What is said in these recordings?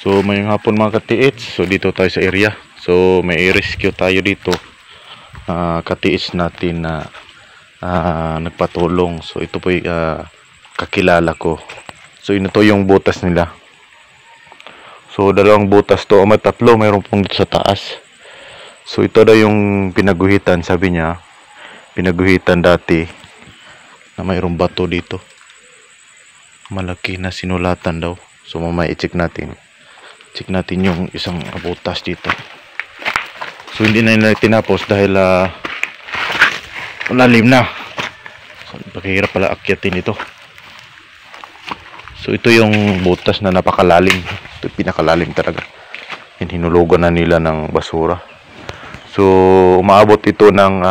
So mayong hapon mga katiits. So dito tayo sa area. So may rescue tayo dito. Katiits natin na nagpatulong. So ito po kakilala ko. So ito yung butas nila. So dalawang butas to. May tatlo. Mayroon pong dito sa taas. So ito daw yung pinaguhitan. Sabi niya pinaguhitan dati na mayroong bato dito. Malaki na sinulatan daw. So mamaya i-check natin. Check natin yung isang butas dito. So hindi na nila tinapos dahil malalim na. So pakihirap pala akyatin ito. So ito yung butas na napakalalim. Ito pinakalalim talaga. Hinulugan na nila ng basura. So umaabot ito ng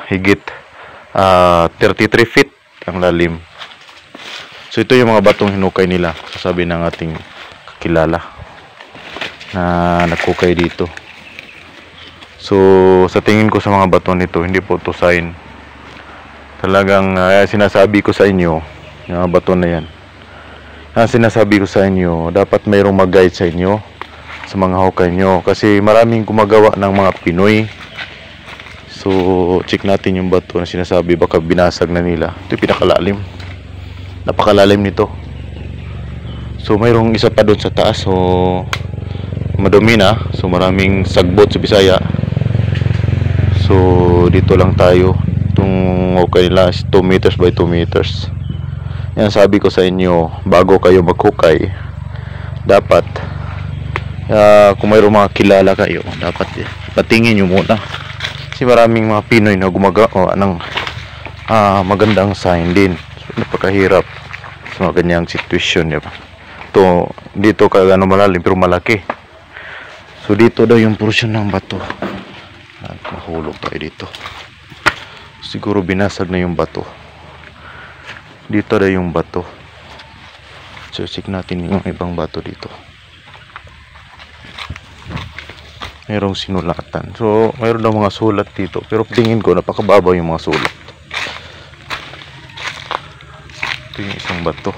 higit 33 feet ang lalim. So ito yung mga batong hinukay nila. Sabi ng ating kakilala na nagkukay dito. So sa tingin ko sa mga bato nito, hindi po to sign. Talagang sinasabi ko sa inyo, yung mga bato na yan, sinasabi ko sa inyo, dapat mayroong mag-guide sa inyo sa mga hukay nyo, kasi maraming gumagawa ng mga Pinoy. So check natin yung bato na sinasabi, baka binasag na nila. Ito pinakalalim, napakalalim nito. So mayroong isa pa doon sa taas. So madumi na. So maraming sagbot sa Bisaya. So dito lang tayo. Itong hukay nila is 2 meters by 2 meters. Yan, sabi ko sa inyo, bago kayo maghukay, dapat kung mayroong mga kilala kayo, dapat patingin nyo muna. Kasi maraming mga Pinoy na gumagawa ng magandang sign din. So napakahirap sa mga ganyang sitwasyon, diba? Ito, dito kagano malalim pero malaki. So dito daw yung portion ng bato. Mahulog tayo dito. Siguro binasag na yung bato. Dito daw yung bato. So check natin yung ibang bato dito. Mayroong sinulatan. So mayroon daw mga sulat dito. Pero tingin ko napakababaw yung mga sulat. Ito yung isang bato.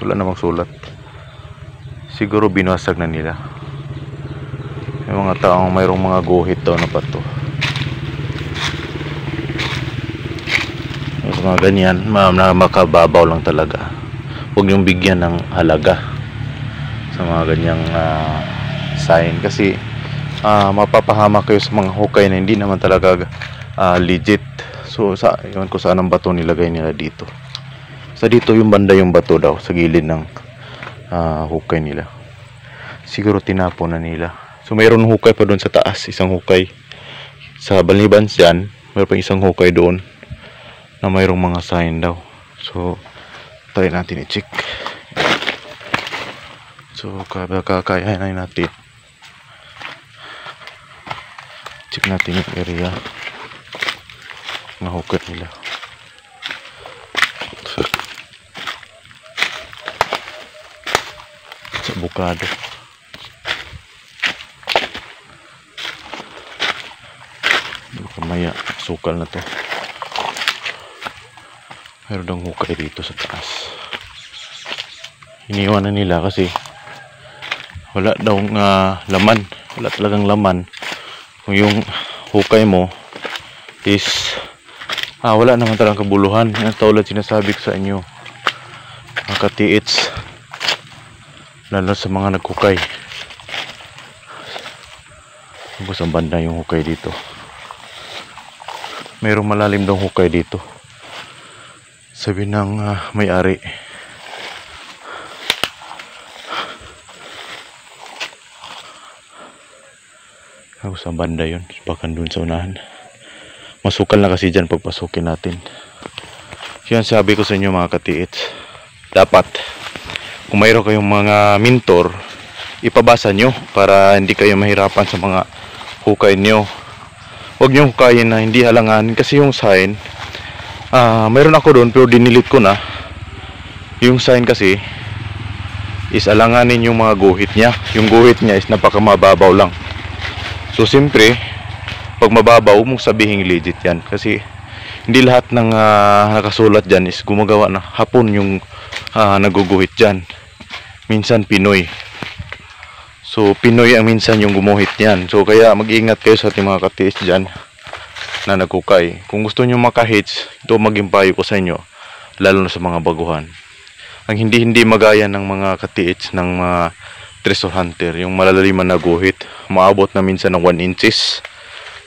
Wala namang sulat. Siguro binasag na nila. Yung mga taong mayroong mga guhit daw na bato. Yung mga ganyan, na makababaw lang talaga. Huwag yung bigyan ng halaga sa mga ganyang sign. Kasi mapapahamak kayo sa mga hukay na hindi naman talaga legit. So yun ko saan ang bato nilagay nila dito. Sa dito yung banda yung bato daw sa gilid ng hukay nila. Siguro tinapon na nila. So mayroon hukay pa doon sa taas, isang hukay. Sa Balnibans dyan, mayroon pa isang hukay doon na mayroong mga sign daw. So try natin i-check. So kakayahan natin. Check natin yung area na hukay nila. Sa bukado. Kamaya, sukal na to. Meron daw hukay dito sa taas. Iniwan na nila kasi wala daw laman. Wala talagang laman. Kung yung hukay mo is wala naman talagang kabuluhan. Yan tulad sinasabi ko sa inyo, mga katiits, lalo sa mga naghukay. Tapos ang banda yung hukay dito. Mayroong malalim daw hukay dito. Sabi ng may-ari. Tapos ang banda yun. Bakan dun sa unahan. Masukal na kasi dyan pagpasukin natin. Yan sabi ko sa inyo mga katiits. Dapat kung mayroon kayong mga mentor, ipabasa nyo para hindi kayo mahirapan sa mga hukay nyo. Huwag nyo hukayin na hindi halanganin. Kasi yung sign, mayroon ako doon pero dinilit ko na. Yung sign kasi is alanganin yung mga guhit niya. Yung guhit niya is napakamababaw lang. So siyempre, pag mababaw, huwag mong sabihin legit yan. Kasi hindi lahat ng nakasulat dyan is gumagawa na Hapon yung naguguhit dyan. Minsan Pinoy. So Pinoy ang minsan yung gumuhit niyan. So kaya mag-ingat kayo sa ating mga katiis dyan na nagkukay. Kung gusto nyo maka-hits, ito maging payo ko sa inyo, lalo na sa mga baguhan. Ang hindi magaya ng mga katiits ng mga treasure hunter, yung malalaliman na guhit, maabot na minsan ng 1 inches.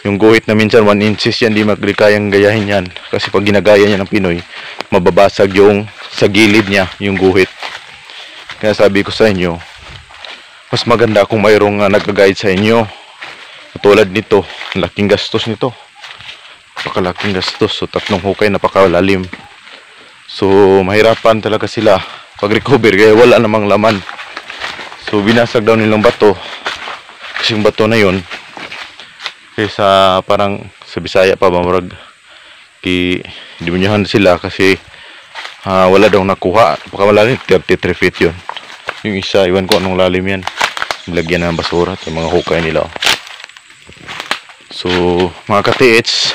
Yung guhit na minsan 1 inches yan, di maglikayang gayahin yan. Kasi pag ginagaya niya ng Pinoy, mababasag yung sa gilid niya, yung guhit. Kaya sabi ko sa inyo, mas maganda kung mayroong nag-guide sa inyo. Katulad nito, laking gastos nito. Napakalaking gastos. So 3 hukay, napakalalim. So mahirapan talaga sila pag-recover kaya wala namang laman. So binasag daw nilang bato. Kasi yung bato na yon, kaysa parang sa Bisaya pa mamurag dimunyahan sila kasi wala daw nakuha. Napakalalim, 33 feet yun. Yung isa, iwan ko anong lalim yan. Nilagyan ng basura at yung mga hukay nila. So mga katiits,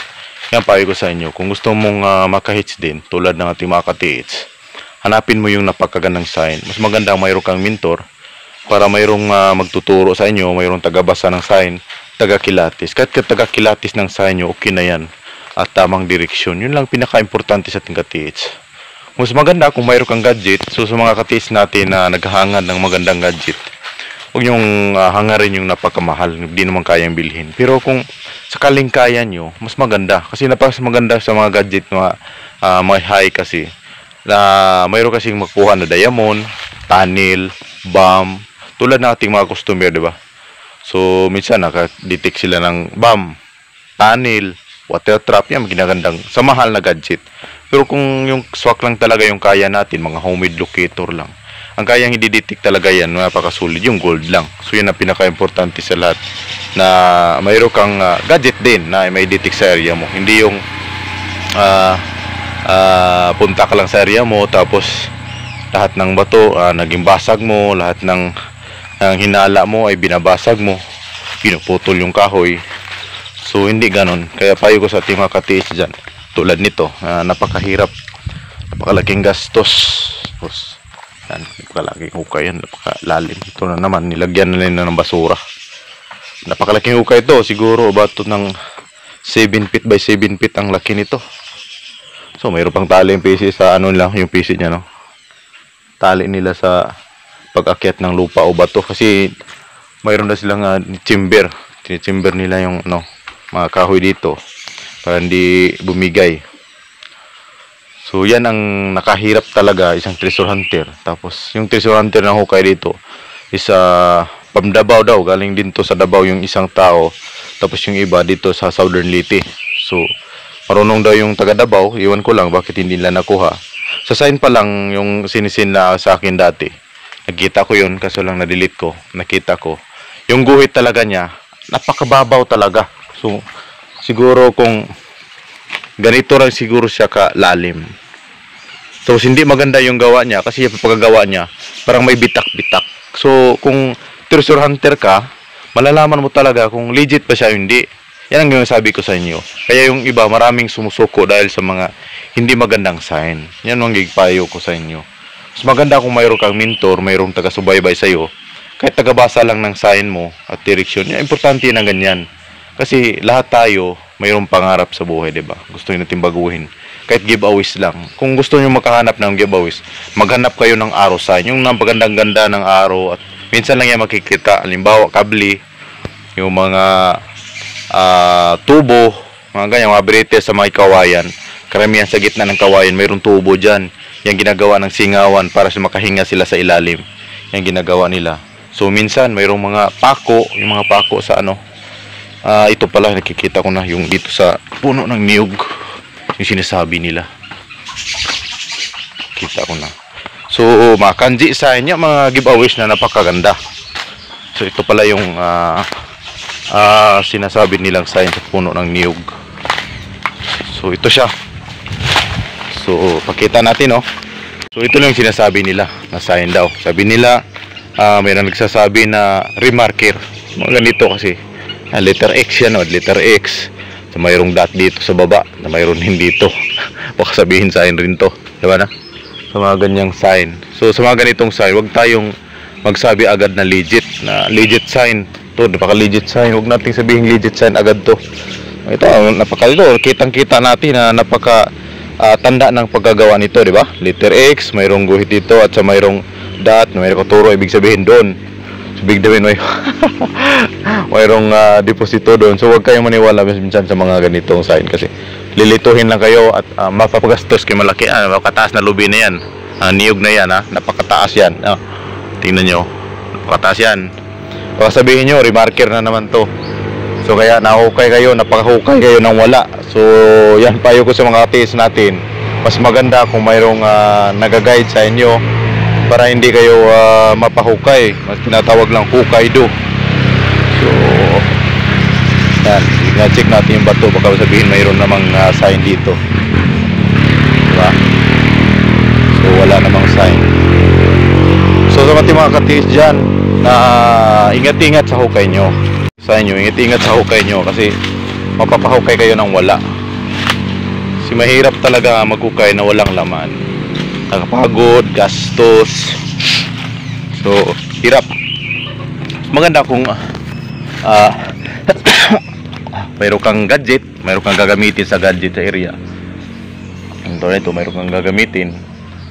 yan payo ko sa inyo. Kung gusto mong maka-hits din, tulad ng ating mga katiits, hanapin mo yung napakagandang sign. Mas maganda mayroon kang mentor para mayroong magtuturo sa inyo, mayroong tagabasa ng sign, taga-kilatis. Kahit taga-kilatis ng sign nyo, okay na yan. At tamang direksyon. Yun lang pinaka-importante sa ating katiits. Mas maganda kung mayroon kang gadget. So sa mga katiits natin na naghahangad ng magandang gadget, huwag nyong hangarin yung napakamahal, hindi naman kayang bilhin. Pero kung sakaling kaya nyo, mas maganda. Kasi maganda sa mga gadget na may high kasi. Mayroon kasing makuha na diamond, tunnel, bomb. Tulad ng ating mga customer, di ba? So minsan nakadetect sila ng bomb, tunnel, water trap, yan ginagandang sa mahal na gadget. Pero kung yung swak lang talaga yung kaya natin, mga homemade locator lang, ang kayang i-detect talaga yan, napakasulit, yung gold lang. So yun ang pinaka-importante sa lahat, na mayroon kang gadget din na may detect sa area mo. Hindi yung punta ka lang sa area mo tapos lahat ng bato naging basag mo, lahat ng hinala mo ay binabasag mo, pinuputol yung kahoy. So hindi ganon. Kaya payo ko sa ating mga katiis dyan, tulad nito, napakahirap, napakalaking gastos. Yan, napakalaking hukay yan, napakalalim. Ito na naman, nilagyan na nila ng basura. Napakalaking hukay ito, siguro bato ng 7 feet by 7 feet ang laki nito. So mayroon pang tali yung PC sa lang, yung PC niya, no? Tali nila sa pag-akyat ng lupa o bato kasi mayroon na silang timber. Timber nila yung mga kahoy dito para hindi bumigay. So yan ang nakahirap talaga isang treasure hunter. Tapos yung treasure hunter na hukay dito is from Davao daw, galing din to sa Davao yung isang tao. Tapos yung iba dito sa Southern Leyte. So marunong daw yung taga Davao, iwan ko lang bakit hindi nila nakuha. Sa sign pa lang yung sinisin na sa akin dati. Nakita ko yun, kaso lang na-delete ko. Nakita ko. Yung guhit talaga niya, napakababaw talaga. So siguro kung ganito lang siguro siya kalalim. So hindi maganda yung gawa niya kasi yung pagkagawa niya parang may bitak-bitak. So kung treasure hunter ka, malalaman mo talaga kung legit ba siya o hindi. Yan ang sabi ko sa inyo. Kaya yung iba maraming sumusuko dahil sa mga hindi magandang sign. Yan ang gipayo ko sa inyo. Mas maganda kung mayroon kang mentor, mayroong taga-subaybay sa iyo. Kahit tagabasa lang ng sign mo at direksyon, yan, importante na ganyan. Kasi lahat tayo mayroong pangarap sa buhay, di ba? Gusto natin baguhin. Kahit giveaways lang. Kung gusto niyo makahanap ng giveaways, maghanap kayo ng arrow sign. Yung napagandang-ganda ng arrow at minsan lang yan makikita. Halimbawa, kabli, yung mga tubo, mga ganyan, mga brites sa mga kawayan. Karamihan sa gitna ng kawayan, mayroong tubo dyan. Yan ginagawa ng singawan para sa makahinga sila sa ilalim. Yan ginagawa nila. So minsan, mayroong mga pako, yung mga pako sa ito pala, nakikita ko na yung dito sa puno ng niyog. Yung sinasabi nila. Kita ko na. So, mga kanji sa inyo, mga giveaways na napakaganda. So, ito pala yung sinasabi nilang sign sa puno ng niyog. So, ito siya. So, pakita natin, So, ito lang yung sinasabi nila na sign daw. Sabi nila, mayroong nagsasabi na remarker. Mga ganito kasi. Letter X yan, letter X. So, mayroong dot dito sa baba na mayroon din dito. Baka sabihin sign rin to, diba na? Sa mga ganyang sign. So sa mga ganitong sign, huwag tayong magsabi agad na legit sign. To, napaka-legit sign. Huwag nating sabihin legit sign agad to. Ito, kitang-kita natin na napaka tanda ng paggagawa nito, di ba? Letter X, mayroong guhit dito at sa mayroong dot, mayroong turo, ibig sabihin doon. So, big sabihin mayroong deposito doon. So, huwag kayong maniwala minsan sa mga ganitong sign kasi lilituhin lang kayo at mapapagastos kayo malaki. Napakataas na lubi na yan. Niyog na yan, napakataas yan. Tingnan nyo, napakataas yan. Baka sabihin nyo, remarker na naman to. So kaya nahukay kayo, napakahukay kayo ng wala. So yan payo ko sa mga katiis natin. Mas maganda kung mayroong nag-guide sa inyo para hindi kayo mapahukay. Mas tinatawag lang hukay do. So yan, check natin yung bato. Baka sabihin mayroon namang sign dito, diba? So wala namang sign. So sa mga katiis dyan, na ingat-ingat sa hukay nyo. Sa inyo, ingat-ingat sa hukay nyo kasi mapapahukay kayo ng wala. Kasi mahirap talaga maghukay na walang laman. Nakapagod, gastos. So, hirap. Maganda kung mayroon kang gadget, mayroon kang gagamitin sa gadget sa area. Ito, mayroon kang gagamitin.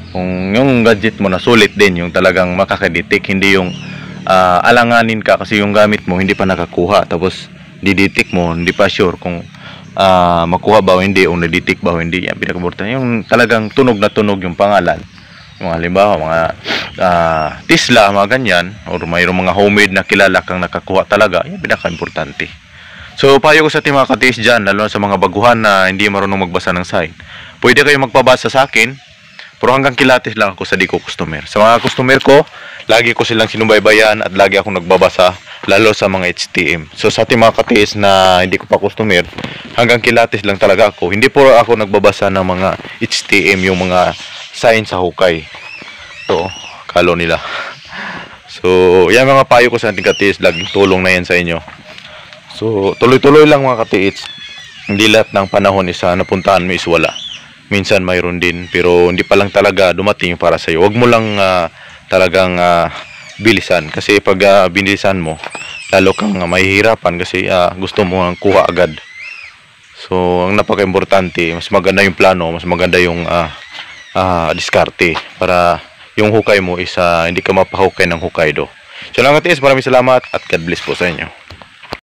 Kung yung gadget mo na sulit din, yung talagang makakadetect, hindi yung alanganin ka kasi yung gamit mo hindi pa nakakuha, tapos didetect mo, hindi pa sure kung makuha ba o hindi, o nadetect ba o hindi. Yan pinaka-importante, yung talagang tunog na tunog yung pangalan. Yung halimbawa mga Tesla, mga ganyan, or mayroong mga homemade na kilala kang nakakuha talaga, yan pinaka-importante. So payo ko sa ating mga katiis dyan, lalo na sa mga baguhan na hindi marunong magbasa ng sign, pwede kayo magpabasa sa akin, pero hanggang kilatis lang ako sa di ko customer. Sa mga customer ko, lagi ko silang sinubaybayan at lagi akong nagbabasa, lalo sa mga HTM. So sa ating mga katiis na hindi ko pa customer, hanggang kilatis lang talaga ako. Hindi po ako nagbabasa ng mga HTM, yung mga sign sa hukay. Ito, kalo nila. So yan mga payo ko sa ating katiis, laging tulong na yan sa inyo. So tuloy-tuloy lang mga katiis. Hindi lahat ng panahon isa napuntahan mo is wala. Minsan mayroon din, pero hindi pa lang talaga dumating para sa iyo. Huwag mo lang talagang bilisan, kasi pag bilisan mo, lalo kang mahihirapan kasi gusto mo ang kuha agad. So ang napaka-importante, mas maganda yung plano, mas maganda yung diskarte para yung hukay mo is hindi ka mapahukay ng hukay do. So lang katiis, maraming salamat at God bless po sa inyo.